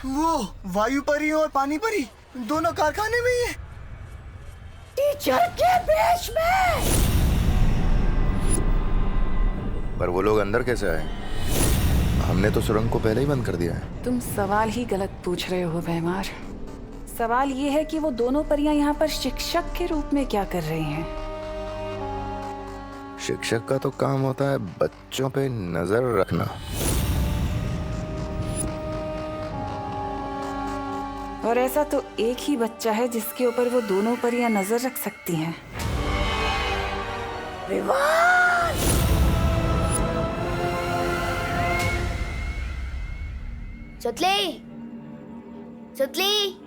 वो वायु परी और पानी परी दोनों कारखाने में ही है। टीचर के पेश में। पर वो लोग अंदर कैसे आए? हमने तो सुरंग को पहले ही बंद कर दिया है। तुम सवाल ही गलत पूछ रहे हो बेमार। सवाल ये है कि वो दोनों परियां यहाँ पर शिक्षक के रूप में क्या कर रही हैं? शिक्षक का तो काम होता है बच्चों पे नजर रखना। और ऐसा तो एक ही बच्चा है जिसके ऊपर वो दोनों परियां नजर रख सकती हैं। विवान! सुतली, सुतली।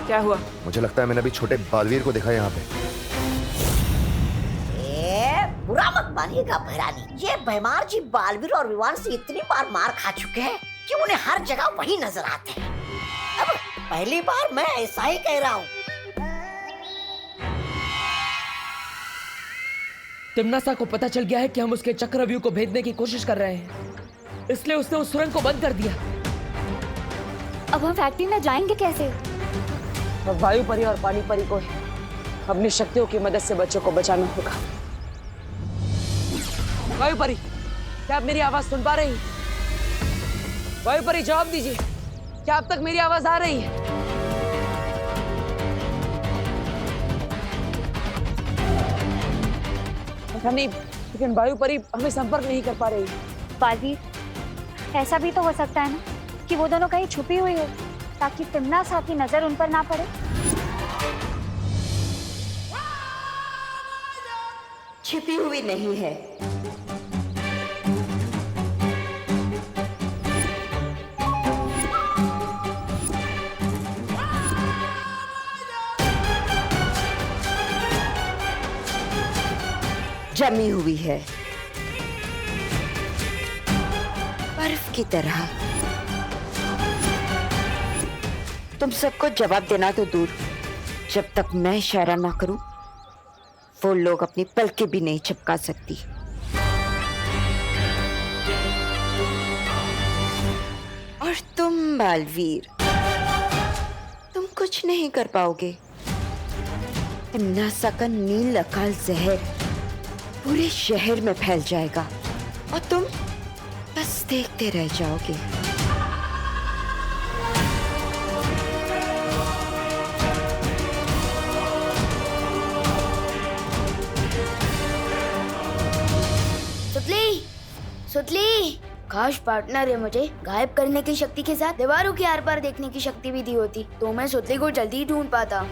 क्या हुआ? मुझे लगता है मैंने अभी छोटे बालवीर को देखा यहाँ पे। बुरा मत मानिएगा भैरानी, ये भैमार जी बालवीर और विवान से इतनी बार मार खा चुके हैं कि उन्हें हर जगह वही नजर आते हैं। अब पहली बार मैं ऐसा ही कह रहा हूँ। तिम्नासा को पता चल गया है कि हम उसके चक्रव्यूह को भेदने की कोशिश कर रहे हैं, इसलिए उसने उस सुरंग को बंद कर दिया। अब हम फैक्ट्री में जाएंगे कैसे? अब वायु परी और पानी परी को अपनी शक्तियों की मदद से बच्चों को बचाना होगा। वायु परी, क्या आप मेरी आवाज सुन पा रही हैं? वायु परी जवाब दीजिए, क्या अब तक मेरी आवाज आ रही है? पता नहीं, लेकिन वायु परी हमें संपर्क नहीं कर पा रही। बालवीर, ऐसा भी तो हो सकता है ना कि वो दोनों कहीं छुपी हुई हो ताकि तिम्नासा की नजर उन पर ना पड़े। छिपी हुई नहीं है, जमी हुई है बर्फ की तरह। तुम सबको जवाब देना तो दूर, जब तक मैं इशारा ना करूं वो लोग अपनी पलकें भी नहीं झपका सकती। और तुम बालवीर, तुम कुछ नहीं कर पाओगे। तिम्नासा का नील अकाल जहर पूरे शहर में फैल जाएगा और तुम बस देखते रह जाओगे। सुतली, सुतली। काश पार्टनर है मुझे गायब करने की शक्ति के साथ दीवारों के आर पार देखने की शक्ति भी दी होती तो मैं सुतली को जल्दी ही ढूंढ पाता।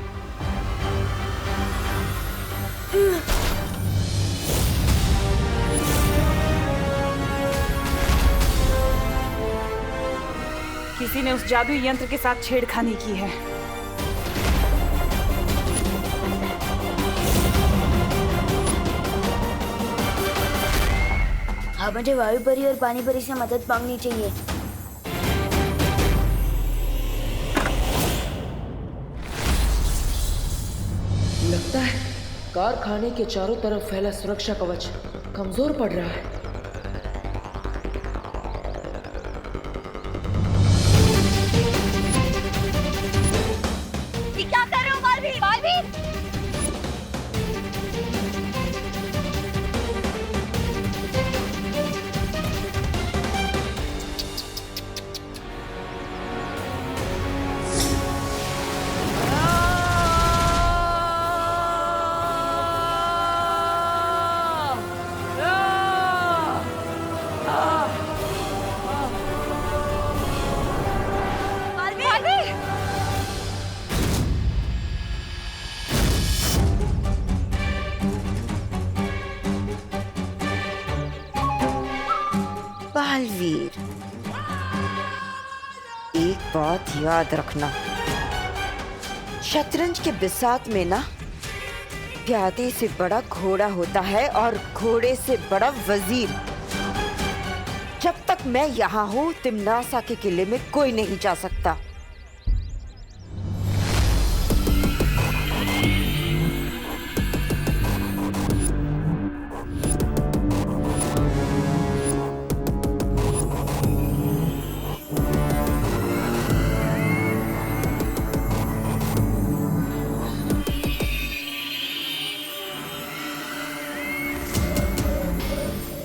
किसी ने उस जादुई यंत्र के साथ छेड़खानी की है। अब मुझे वायु परी और पानी परी से मदद मांगनी चाहिए। लगता है कारखाने के चारों तरफ फैला सुरक्षा कवच कमजोर पड़ रहा है। क्या कर रहे हो बालवीर? बालवीर! बालवीर, एक बात याद रखना, शतरंज के बिसात में ना प्यादे से बड़ा घोड़ा होता है और घोड़े से बड़ा वजीर। जब तक मैं यहाँ हूँ तिमनासा के किले में कोई नहीं जा सकता।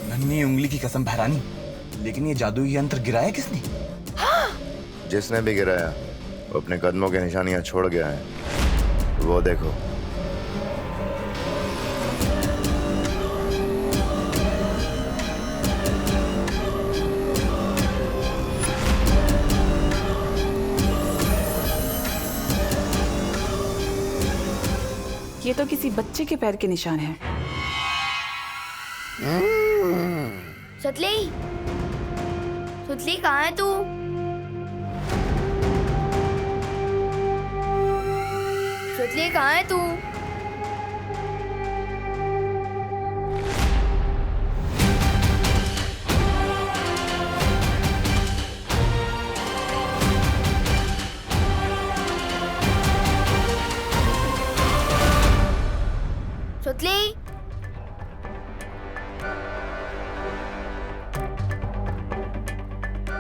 नन्ही उंगली की कसम भैरानी, लेकिन ये जादुई यंत्र गिराया किसने? जिसने भी गिराया वो अपने कदमों की निशानियां छोड़ गया है। वो देखो। ये तो किसी बच्चे के पैर के निशान हैं। सुतली, सुतली कहाँ है तू? सुतली कहाँ है तू? सुतली,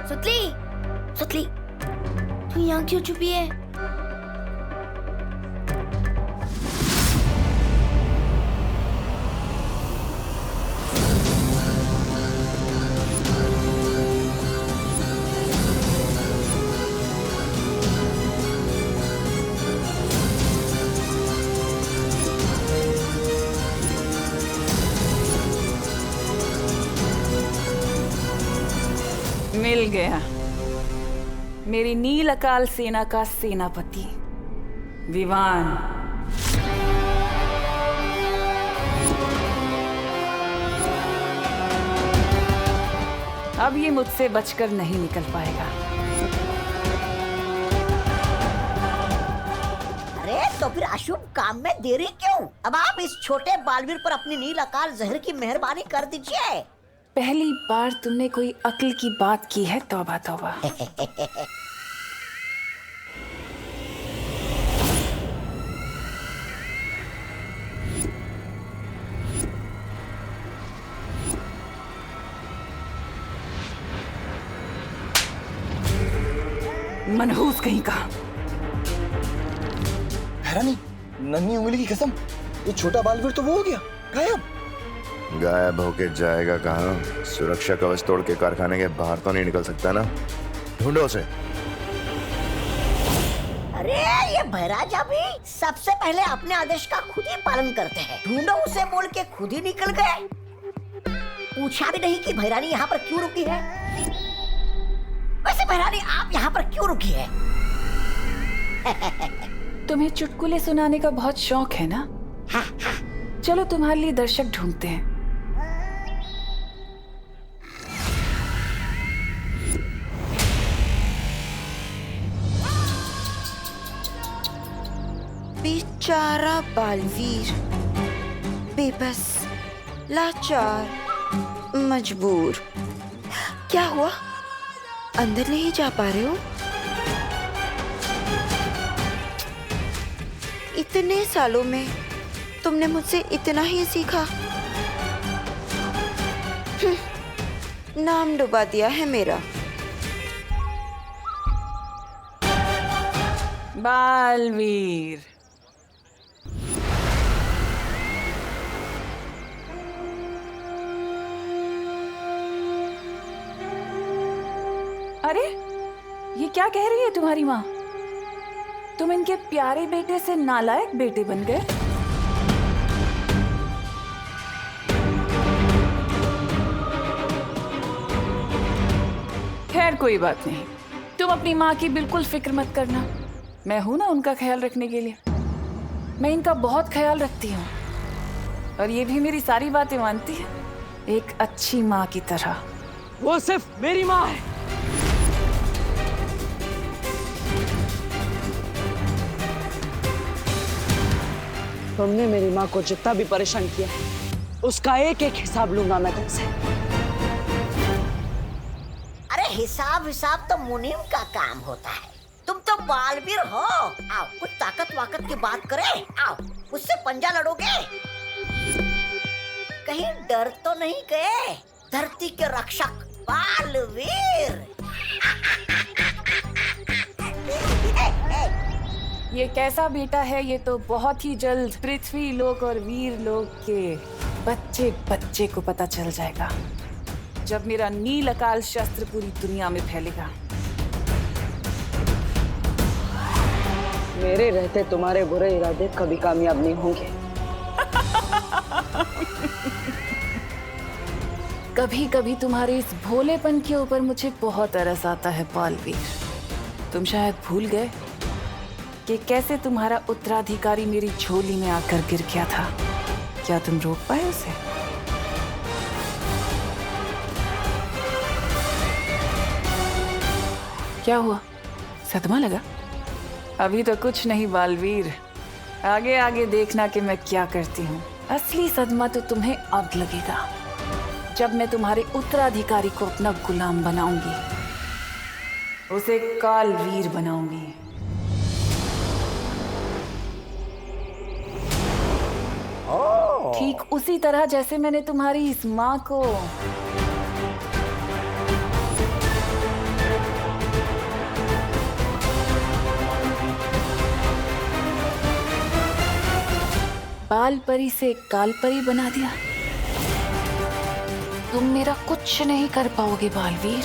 सुतली, सुतली, तू यहाँ क्यों छुपी है? मिल गया मेरी नील अकाल सेना का सेनापति विवान। अब ये मुझसे बचकर नहीं निकल पाएगा। अरे तो फिर अशुभ काम में देरी क्यों? अब आप इस छोटे बालवीर पर अपनी नील अकाल जहर की मेहरबानी कर दीजिए। पहली बार तुमने कोई अक्ल की बात की है, तौबा तौबा। मनहूस कहीं का। भैरानी, नन्ही उंगली की कसम, ये छोटा बालवीर तो वो हो गया गायब। गायब होके जाएगा कहाँ? सुरक्षा कवच तोड़ के कारखाने के बाहर तो नहीं निकल सकता ना। ढूंढो उसे। अरे ये भैराजा भी सबसे पहले अपने आदेश का खुद ही पालन करते हैं। ढूंढो उसे बोल के खुद ही निकल गए। पूछा भी नहीं कि भैरानी यहाँ पर क्यों रुकी है। वैसे भैरानी आप यहाँ पर क्यों रुकी है? तुम्हें चुटकुले सुनाने का बहुत शौक है ना? चलो तुम्हारे लिए दर्शक ढूंढते हैं। बेचारा बालवीर, बेबस, लाचार, मजबूर। क्या हुआ? अंदर नहीं जा पा रहे हो? इतने सालों में तुमने मुझसे इतना ही सीखा। नाम डुबा दिया है मेरा। बालवीर, अरे ये क्या कह रही है तुम्हारी माँ? तुम इनके प्यारे बेटे से नालायक बेटे बन गए। खैर कोई बात नहीं, तुम अपनी माँ की बिल्कुल फिक्र मत करना। मैं हूं ना उनका ख्याल रखने के लिए। मैं इनका बहुत ख्याल रखती हूँ और ये भी मेरी सारी बातें मानती है, एक अच्छी माँ की तरह। वो सिर्फ मेरी माँ है। तुमने मेरी माँ को जितना भी परेशान किया उसका एक एक हिसाब लूंगा मैं तुमसे। अरे हिसाब हिसाब तो मुनीम का काम होता है, तुम तो बालवीर हो। आओ कुछ ताकत वाकत की बात करें, आओ उससे पंजा लड़ोगे। कहीं डर तो नहीं गए? धरती के रक्षक बालवीर। ये कैसा बेटा है, ये तो बहुत ही जल्द पृथ्वी लोक और वीर लोक के बच्चे बच्चे को पता चल जाएगा, जब मेरा नील अकाल शस्त्र पूरी दुनिया में फैलेगा। मेरे रहते तुम्हारे बुरे इरादे कभी कामयाब नहीं होंगे। कभी कभी तुम्हारे इस भोलेपन के ऊपर मुझे बहुत तरस आता है बालवीर। तुम शायद भूल गए कि कैसे तुम्हारा उत्तराधिकारी मेरी झोली में आकर गिर गया था। क्या तुम रोक पाए उसे? क्या हुआ, सदमा लगा? अभी तो कुछ नहीं बालवीर, आगे आगे देखना कि मैं क्या करती हूँ। असली सदमा तो तुम्हें अब लगेगा, जब मैं तुम्हारे उत्तराधिकारी को अपना गुलाम बनाऊंगी, उसे कालवीर बनाऊंगी। ठीक उसी तरह जैसे मैंने तुम्हारी इस माँ को बाल परी से काल परी बना दिया। तुम मेरा कुछ नहीं कर पाओगे बालवीर।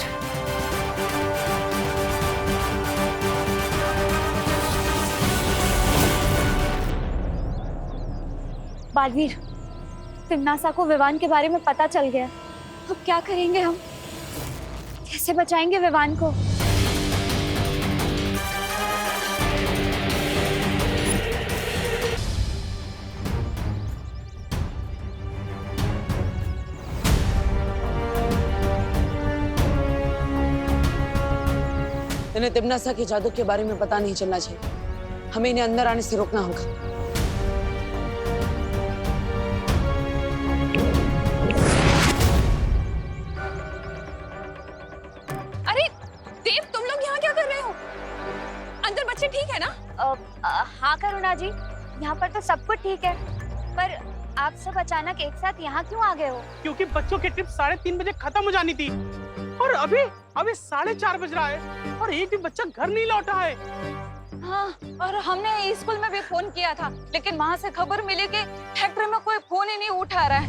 बालवीर, तिम्नासा को विवान के बारे में पता चल गया। अब क्या करेंगे हम? कैसे बचाएंगे विवान को? इन्हें तिम्नासा के जादू के बारे में पता नहीं चलना चाहिए। हमें इन्हें अंदर आने से रोकना होगा। ठीक है ना? हाँ करुणा जी, यहाँ पर तो सब कुछ ठीक है, पर आप सब अचानक एक साथ यहाँ क्यों आ गए हो? क्योंकि बच्चों की ट्रिप 3:30 बजे खत्म हो जानी थी और अभी 4:30 बज रहा है और एक भी बच्चा घर नहीं लौटा है। हाँ, और हमने स्कूल में भी फोन किया था, लेकिन वहाँ से खबर मिली कि फैक्ट्री में कोई फोन ही नहीं उठा रहा है।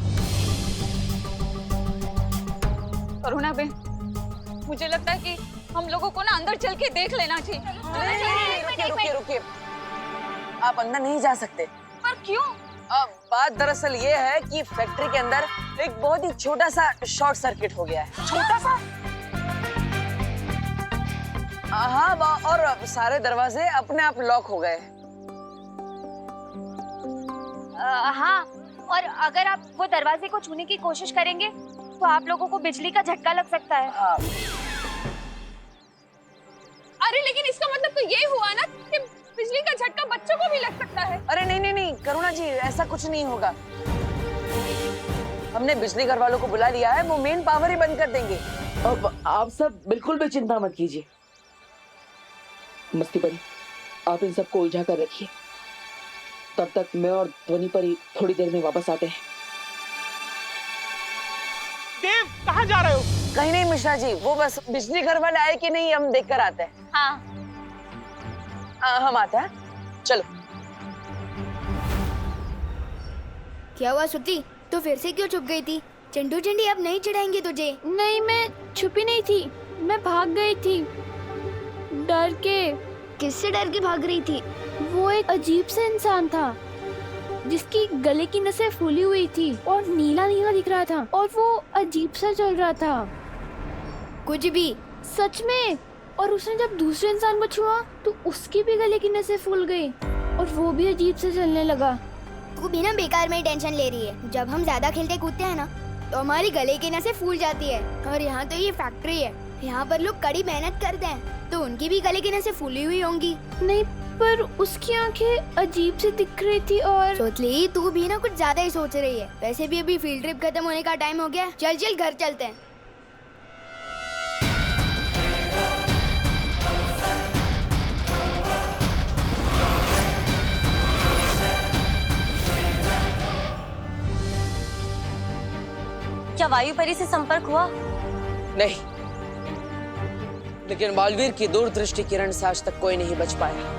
करुणा बेन, मुझे लगता है कि हम लोगों को ना अंदर चल के देख लेना चाहिए। रुकिए, आप अंदर नहीं जा सकते। पर क्यों? बात दरअसल ये है कि फैक्ट्री के अंदर एक बहुत ही छोटा सा शॉर्ट सर्किट हो गया है। छोटा सा? हाँ, और सारे दरवाजे अपने आप लॉक हो गए। हाँ, और अगर आप वो दरवाजे को छूने की कोशिश करेंगे तो आप लोगों को बिजली का झटका लग सकता है। हाँ। अरे लेकिन इसका मतलब तो ये हुआ ना कि बिजली का झटका बच्चों को भी लग सकता है। अरे नहीं करुणा जी, ऐसा कुछ नहीं होगा। हमने बिजली घर वालों को बुला लिया है, वो मेन पावर ही बंद कर देंगे। अब आप सब बिल्कुल भी चिंता मत कीजिए। मस्ती परी, आप इन सबको उलझा कर रखिए, तब तक मैं और ध्वनि परी थोड़ी देर में वापस आते हैं। देव, कहाँ जा रहे हो? कहीं नहीं मिश्रा जी, वो बस बिजली घर वाले आए कि नहीं हम देख कर आते हैं। हाँ। हम आते हैं, चलो। क्या हुआ सुती, तो फिर से क्यों छुप गई थी? चंडू चंडी अब नहीं चिढ़ाएंगे तुझे। नहीं, मैं छुपी नहीं थी, मैं भाग गई थी डर के। किससे डर के भाग रही थी? वो एक अजीब सा इंसान था जिसकी गले की नसें फूली हुई थी और नीला नीला दिख रहा था और वो अजीब सा चल रहा था। कुछ भी? सच में। और उसने जब दूसरे इंसान को छुआ तो उसकी भी गले की नसें फूल गई और वो भी अजीब से चलने लगा। तू भी ना बेकार में टेंशन ले रही है। जब हम ज्यादा खेलते कूदते हैं ना तो हमारी गले की नसें फूल जाती है। और यहाँ तो ये फैक्ट्री है, यहाँ पर लोग कड़ी मेहनत करते हैं, तो उनकी भी गले की नसें फूली हुई होंगी। नहीं, पर उसकी आंखें अजीब सी दिख रही थी और सोचली तू भी ना कुछ ज्यादा ही सोच रही है। वैसे भी अभी फील्ड ट्रिप खत्म होने का टाइम हो गया। चल चल घर चलते हैं। क्या वायु परी से संपर्क हुआ? नहीं, लेकिन बालवीर की दूरदृष्टि किरण से आज तक कोई नहीं बच पाया।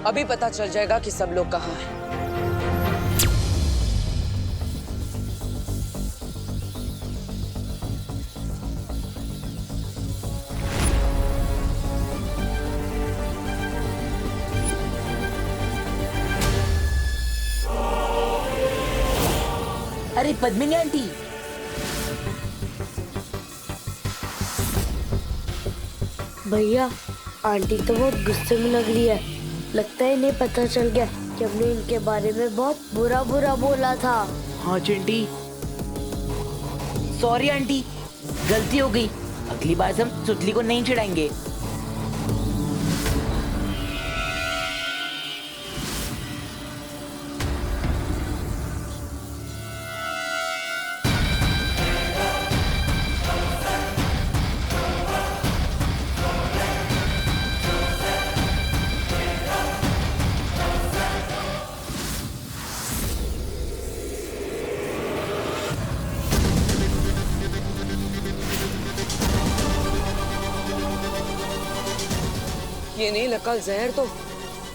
अभी पता चल जाएगा कि सब लोग कहाँ हैं। अरे पद्मिनी आंटी, भैया आंटी तो बहुत गुस्से में लग रही है। लगता है इन्हें पता चल गया कि हमने इनके बारे में बहुत बुरा बुरा बोला था। हाँ चिंटी, सॉरी आंटी, गलती हो गई। अगली बार से हम सुतली को नहीं चिढ़ाएंगे। ये नील अकल जहर तो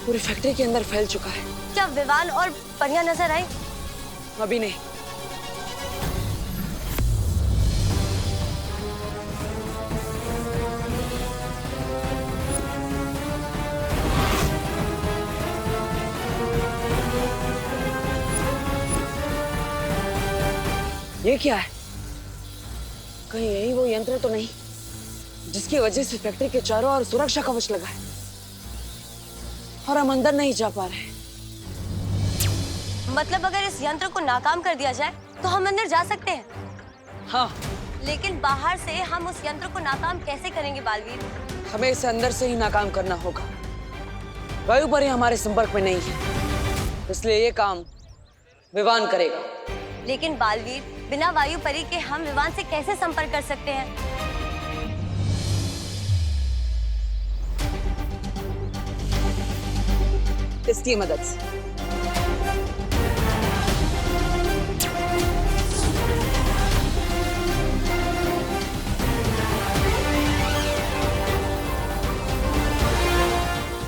पूरी फैक्ट्री के अंदर फैल चुका है। क्या विवान और परियां नजर आई? अभी नहीं। ये क्या है? कहीं यही वो यंत्र तो नहीं जिसकी वजह से फैक्ट्री के चारों ओर सुरक्षा कवच लगा है और हम अंदर नहीं जा पा रहे। मतलब अगर इस यंत्र को नाकाम कर दिया जाए तो हम अंदर जा सकते हैं? हाँ, लेकिन बाहर से हम उस यंत्र को नाकाम कैसे करेंगे बालवीर? हमें इसे अंदर से ही नाकाम करना होगा। वायु परी हमारे संपर्क में नहीं है, इसलिए ये काम विवान करेगा। लेकिन बालवीर, बिना वायु परी के हम विवान से कैसे संपर्क कर सकते हैं? इसकी मदद से।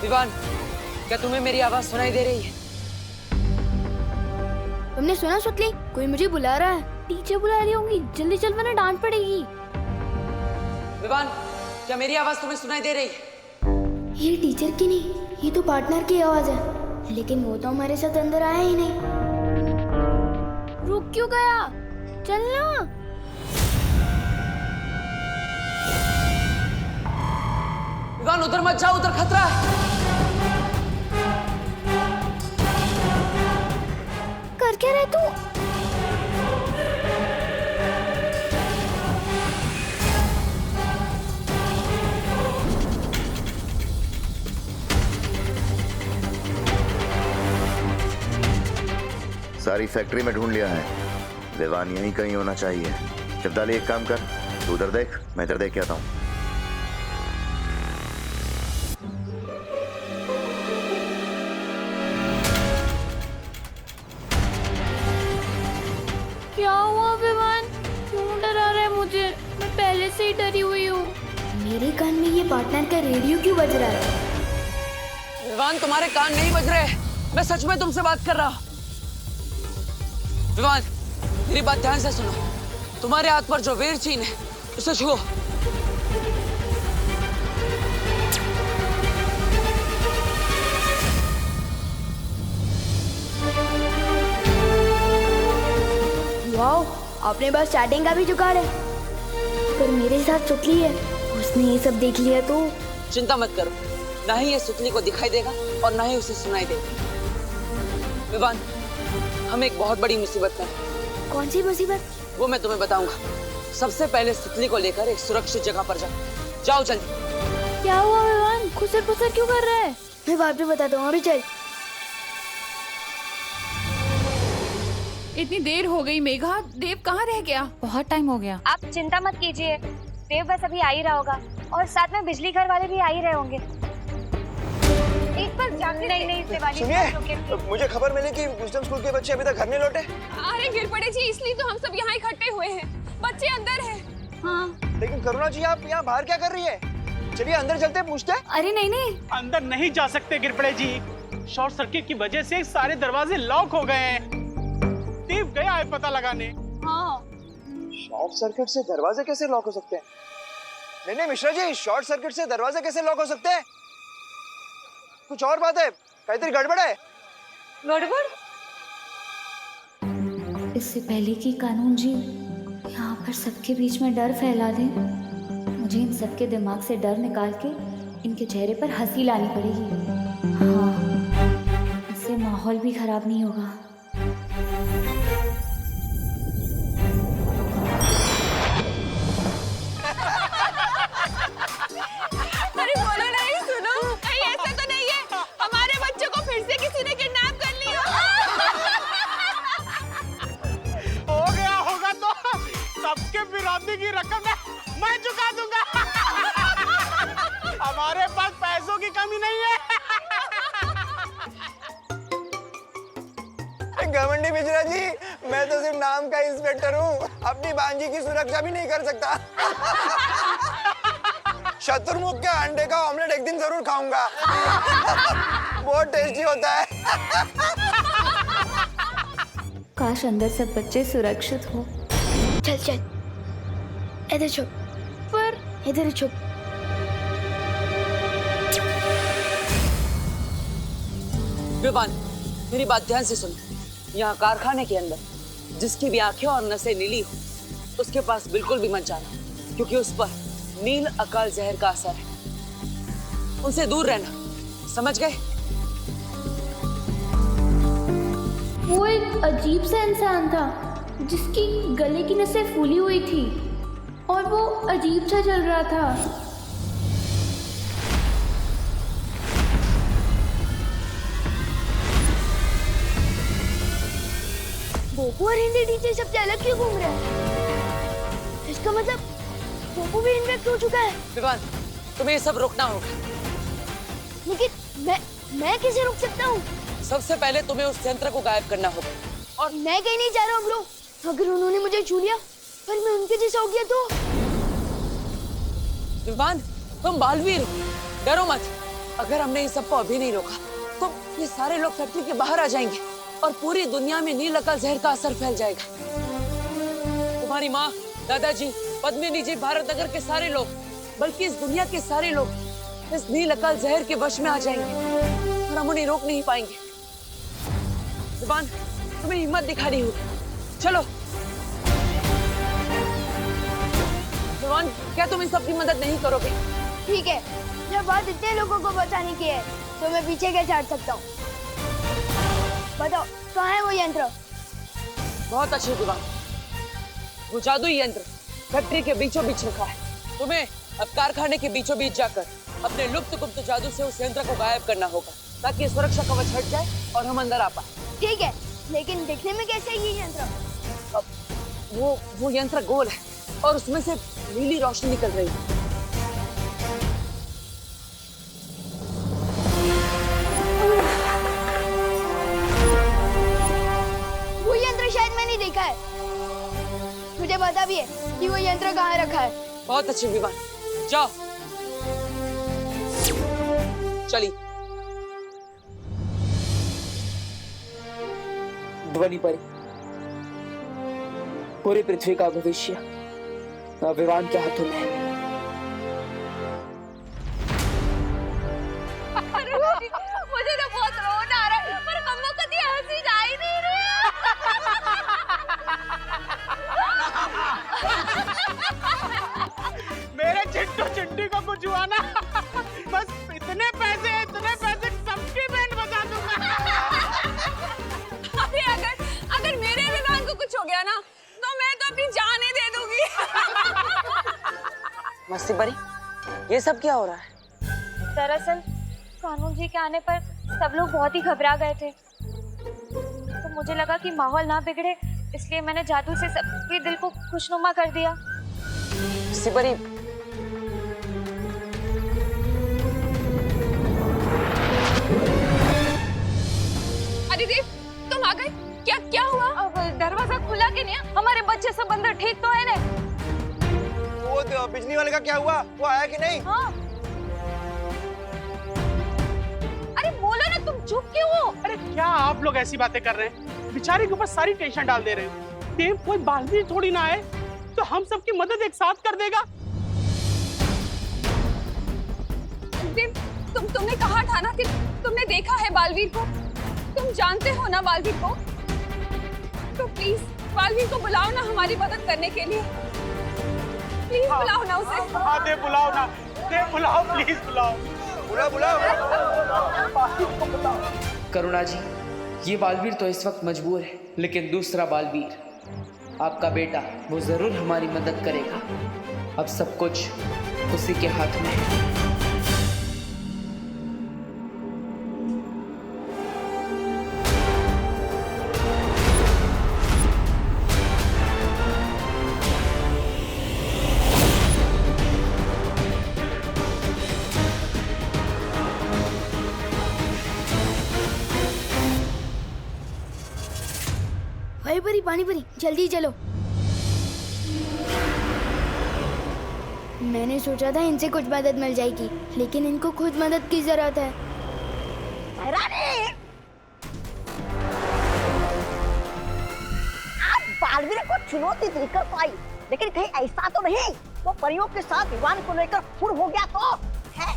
विवान, क्या तुम्हें मेरी आवाज सुनाई दे रही है? तुमने सुना सुतली? कोई मुझे बुला रहा है। टीचर बुला रही होंगी, जल्दी चल वरना डांट पड़ेगी। विवान, क्या मेरी आवाज तुम्हें सुनाई दे रही है? ये टीचर की नहीं, ये तो पार्टनर की आवाज है। लेकिन वो तो हमारे साथ अंदर आया ही नहीं। रुक क्यों गया? चलना। विवान, उधर मत जाओ, उधर खतरा है। कर क्या रहे तू? सारी फैक्ट्री में ढूंढ लिया है, विवान यहीं कहीं होना चाहिए। शिवदाली, एक काम कर, तू उधर देख, मैं इधर देख के आता हूँ। क्या हुआ विवान? क्यों डरा रहा है मुझे? मैं पहले से ही डरी हुई हूँ। मेरे कान में ये पार्टनर का रेडियो क्यों बज रहा है? विवान, तुम्हारे कान नहीं बज रहे। मैं सच में तुमसे बात कर रहा हूँ। विवान, मेरी बात ध्यान से सुनो। तुम्हारे हाथ पर जो वीर चिन्ह है, उसे छुओ। वाओ, आपने बस स्टार्टिंग का भी जुगाड़ है। पर मेरे साथ सुतली है, उसने ये सब देख लिया तो। चिंता मत करो, ना ही ये सुतली को दिखाई देगा और ना ही उसे सुनाई देगा। विवान, हम एक बहुत बड़ी मुसीबत में हैं। कौन सी मुसीबत? वो मैं तुम्हें बताऊंगा। सबसे पहले सुतली को लेकर एक सुरक्षित जगह पर जाओ। जाओ जल्दी। क्या हुआ विवान? खुसर पुसर क्यों कर रहा है? मैं बाद में बताता हूँ, अभी चल। इतनी देर हो गई मेघा, देव कहाँ रह गया? बहुत टाइम हो गया। आप चिंता मत कीजिए, देव बस अभी आ ही रहा होगा और साथ में बिजली घर वाले भी आ ही रहे होंगे। एक बार जाके नहीं दिवाली सुनिए, मुझे खबर मिली कि विजडम स्कूल के बच्चे अभी तक घर नहीं लौटे। अरे गिर पड़े जी, इसलिए तो हम सब यहाँ इकट्ठे हुए हैं। बच्चे अंदर हैं। हाँ। लेकिन करुणा जी, आप यहाँ बाहर क्या कर रही है? चलिए अंदर चलते हैं, पूछते हैं। अरे नहीं, अंदर नहीं जा सकते गिरपड़े जी, शॉर्ट सर्किट की वजह से सारे दरवाजे लॉक हो गए हैं। देव गया है पता लगाने। हाँ। शॉर्ट सर्किट से दरवाजे कैसे लॉक हो सकते हैं? नहीं मिश्रा जी, शॉर्ट सर्किट से दरवाजे कैसे लॉक हो सकते हैं? कुछ और बात है, काहीतरी गड़बड़ है। गड़बड़? इससे पहले कि कानून जी यहाँ पर सबके बीच में डर फैला दें, मुझे इन सबके दिमाग से डर निकाल के इनके चेहरे पर हंसी लानी पड़ेगी। हाँ, इससे माहौल भी खराब नहीं होगा। अरे बोलो नहीं, सुनो, कहीं ऐसा तो नहीं है हमारे बच्चों को फिर से किसी ने किडनैप कर लिया? हो गया होगा तो सबके विरोधी की रकम मैं चुका दूंगा। हमारे पास पैसों की कमी नहीं है। घमंडी मिश्रा जी, मैं तो सिर्फ नाम का इंस्पेक्टर हूँ, अपनी बांजी की सुरक्षा भी नहीं कर सकता। शत्रुमुख के अंडे का ऑमलेट एक दिन जरूर खाऊंगा। बहुत टेस्टी होता है। काश अंदर सब बच्चे सुरक्षित हो। चल इधर छुप, पर इधर छुप। विवान, मेरी बात ध्यान से सुन। यहाँ कारखाने के अंदर जिसकी भी आंखें और नसें नीली हो, उसके पास बिल्कुल भी मत जाना, क्योंकि उस पर नील अकाल जहर का असर है। उनसे दूर रहना, समझ गए? वो एक अजीब सा इंसान था जिसकी गले की नसें फूली हुई थी और वो अजीब सा चल रहा था। बोपू और हिंदी टीचर सबसे अलग क्यों घूम रहे हैं? इसका मतलब बोपू भी इन्फेक्ट हो चुका है। विवान, तुम्हें ये सब रोकना होगा। लेकिन मैं कैसे रोक सकता हूँ? सबसे पहले तुम्हें उस यंत्र को गायब करना होगा। और मैं कहीं नहीं जा रहा हूँ ब्रो। अगर उन्होंने मुझे छू लिया पर मैं उनके जैसा हो गया तो? विवान, तुम बालवीर हो, डरो मत। अगर हमने इन सबको अभी नहीं रोका तो ये सारे लोग फैक्ट्री के बाहर आ जाएंगे और पूरी दुनिया में नील अकाल जहर का असर फैल जाएगा। तुम्हारी माँ, दादाजी, पद्मिनी जी, भारत नगर के सारे लोग, बल्कि इस दुनिया के सारे लोग इस नील अकाल जहर के वश में आ जाएंगे और हम उन्हें रोक नहीं पाएंगे। जुबान, तुम्हें हिम्मत दिखानी होगी। चलो जुबान, क्या तुम इन सबकी मदद नहीं करोगे? ठीक है, जब बात इतने लोगों को बचाने की है तो मैं पीछे कैसे हट सकता हूँ? बताओ, कहाँ है वो यंत्र? बहुत अच्छी जुबान, वो जादुई यंत्र फैक्ट्री के बीचों बीच रखा है। तुम्हें अब कारखाने के बीचों बीच जाकर अपने लुप्त गुप्त जादू से उस यंत्र को गायब करना होगा, ताकि सुरक्षा कवच हट जाए और हम अंदर आ पाए। ठीक है, लेकिन दिखने में कैसे ये यंत्र? वो यंत्र गोल है और उसमें से नीली रोशनी निकल रही है। वो यंत्र शायद मैंने देखा है। मुझे पता भी है कि वो यंत्र कहाँ रखा है। बहुत अच्छी विमान, जाओ चलिए। ध्वनि परी, पूरी पृथ्वी का भविष्य विमान के हाथों में है। मुझे तो बहुत रोना आ रहा है, पर मम्मा कभी हंसी जा ही नहीं रही। मेरे चिट्टू चिट्टी को कुछ हुआ ना, बस इतने पैसे सबकी बैंड बजा दूंगा। अभी अगर मेरे विमान को कुछ हो गया ना, तो मैं तो अपनी जान ही दे दूंगी। मस्ती परी, ये सब क्या हो रहा है? दरअसल कानून जी के आने पर सब लोग बहुत ही घबरा गए थे, तो मुझे लगा कि माहौल ना बिगड़े, इसलिए मैंने जादू से सबके दिल को खुशनुमा कर दिया। सिपरी, अदिदेव, तुम आ गए? क्या क्या हुआ? अब दरवाजा खुला कि नहीं? हमारे बच्चे सब अंदर ठीक तो है ना? वो बिजली वाले का क्या हुआ? वो आया कि नहीं? हाँ। अरे बोलो ना, तुम चुप क्यों हो? अरे क्या आप लोग ऐसी बातें कर रहे हैं? बेचारे के ऊपर सारी टेंशन डाल दे रहे हैं। देव कोई बालवीर थोड़ी ना है, तो हम सबकी मदद एक साथ कर देगा। देव, तुमने कहा था ना कि तुमने देखा है बालवीर को। तुम जानते हो ना बालवीर को, तो प्लीज बालवीर को बुलाओ ना हमारी मदद करने के लिए। प्लीज बुलाओ ना उसे। हाँ देव, बुलाओ ना। देव बुलाओ, प्लीज बुलाओ। बुलाओ। करुणा जी, ये बालवीर तो इस वक्त मजबूर है, लेकिन दूसरा बालवीर आपका बेटा, वो जरूर हमारी मदद करेगा। अब सब कुछ उसी के हाथ में है। भाई परी, पानी परी, जल्दी चलो। मैंने सोचा था इनसे कुछ मदद मिल जाएगी, लेकिन इनको खुद मदद की जरूरत है। आप बालवीर को चुनौती देकर तो आई, लेकिन कहीं ऐसा तो नहीं वो परियों के साथ विवान को लेकर फुर हो गया तो है?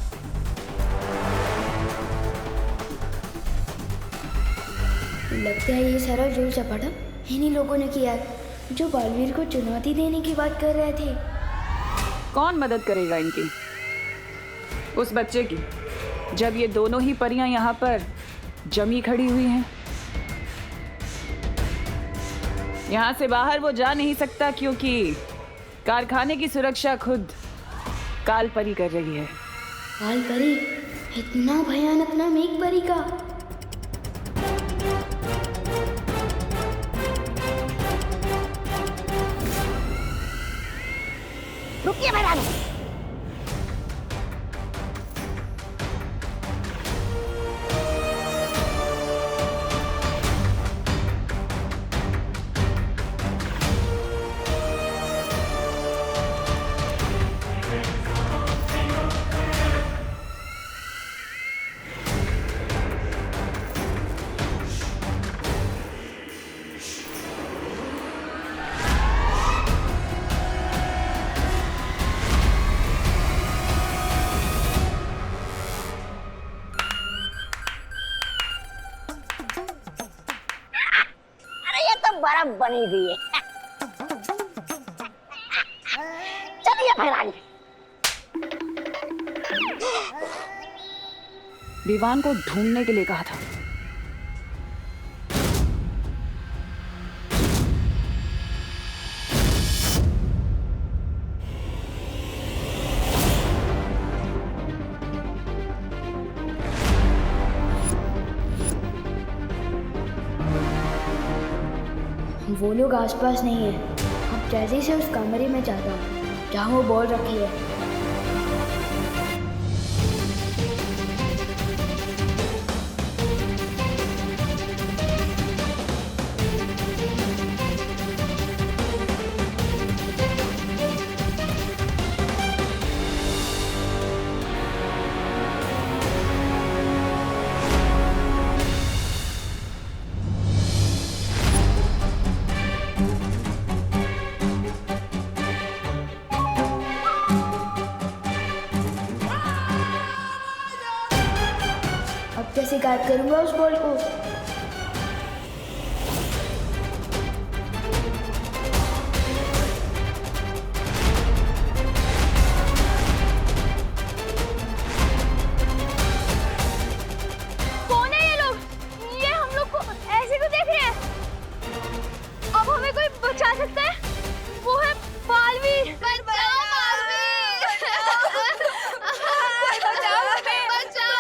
लगता है ये सारा जोर चपाटा इन्हीं लोगों ने किया जो बालवीर को चुनौती देने की बात कर रहे थे। कौन मदद करेगा इनकी? उस बच्चे की, जब ये दोनों ही परियां यहाँ पर जमी खड़ी हुई हैं। यहाँ से बाहर वो जा नहीं सकता, क्योंकि कारखाने की सुरक्षा खुद काल परी कर रही है। काल परी? इतना भयानक नाम एक परी का? रुकिए मैडम। बर्फ बनी हुई है। चलिए भैरानी। विवान को ढूंढने के लिए कहा था। वो लोग आसपास नहीं है। अब जल्दी से उस कमरे में जाता हूँ जहाँ वो बॉल रखी है। कैसे गायब करूंगा उस बॉल को? कौन है ये लोग? ये हम लोग को ऐसे क्यों देख रहे हैं? अब हमें कोई बचा सकता है? वो है बालवीर। बचाओ बालवीर! बचाओ हमें! बचाओ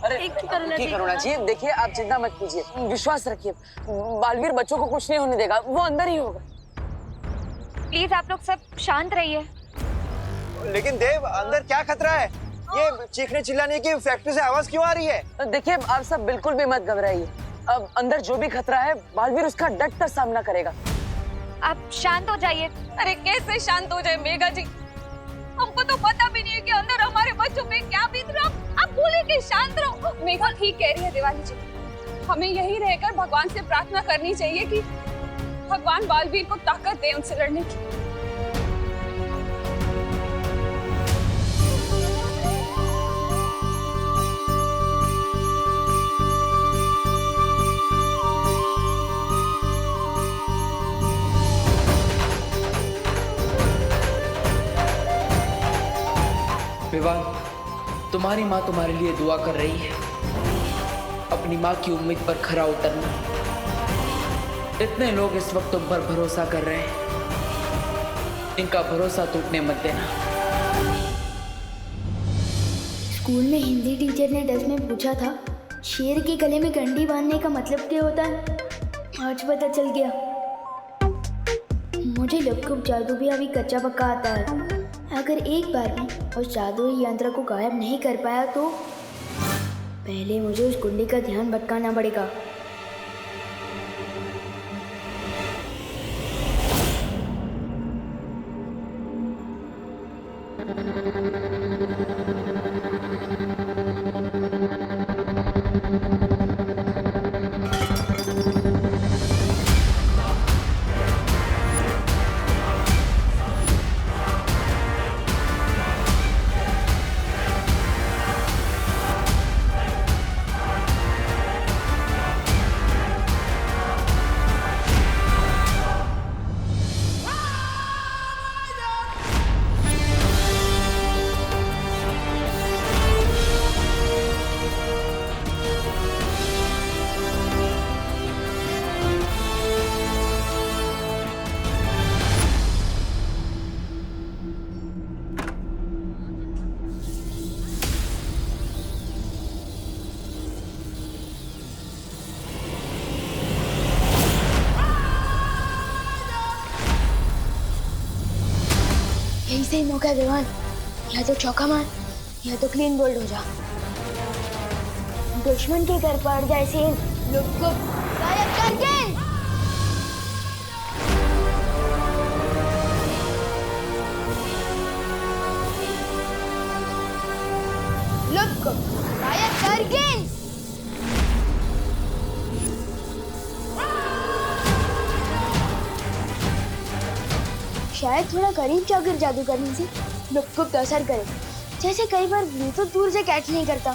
करुणा जी, देखिए आप चिंता मत कीजिए, विश्वास रखिए, बालवीर बच्चों को कुछ नहीं होने देगा, वो अंदर ही होगा। प्लीज आप लोग सब शांत रहिए। लेकिन देव, अंदर क्या खतरा है? ये चीखने चिल्लाने की फैक्ट्री से आवाज क्यों आ रही है? देखिए आप सब बिल्कुल भी मत घबराइए, अब अंदर जो भी खतरा है बालवीर उसका डट कर सामना करेगा। आप शांत हो जाइए। अरे कैसे शांत हो जाए मेघा जी, हमको तो पता भी नहीं है कि अंदर हमारे बच्चों पे क्या बीत रहा। आप बोले कि शांत रहो। मेघा ठीक कह रही है दिवाली जी, हमें यही रहकर भगवान से प्रार्थना करनी चाहिए कि भगवान बालवीर को ताकत दे उनसे लड़ने की। विवान, तुम्हारी माँ तुम्हारे लिए दुआ कर रही है। अपनी माँ की उम्मीद पर खरा उतरना। इतने लोग इस वक्त तुम पर भरोसा कर रहे हैं, इनका भरोसा टूटने मत देना। स्कूल में हिंदी टीचर ने टेस्ट में पूछा था, शेर के गले में कंडी बांधने का मतलब क्या होता है। आज पता चल गया। मुझे लपकुप जादू भी अभी कच्चा पक्का आता है। अगर एक बार भी उस जादुई यंत्र को गायब नहीं कर पाया तो पहले मुझे उस कुंडी का ध्यान भटकाना पड़ेगा। यही सही मौका है देवान, या तो चौका मार या तो क्लीन बोल्ड हो जा। दुश्मन के घर पड़ जाए सेन, लोग को गायब करके। लोग को गायब करके। शायद थोड़ा करीब जाकर जादू करने से लुक को असर करे, जैसे कई बार ब्लूटूथ दूर से कैच नहीं करता।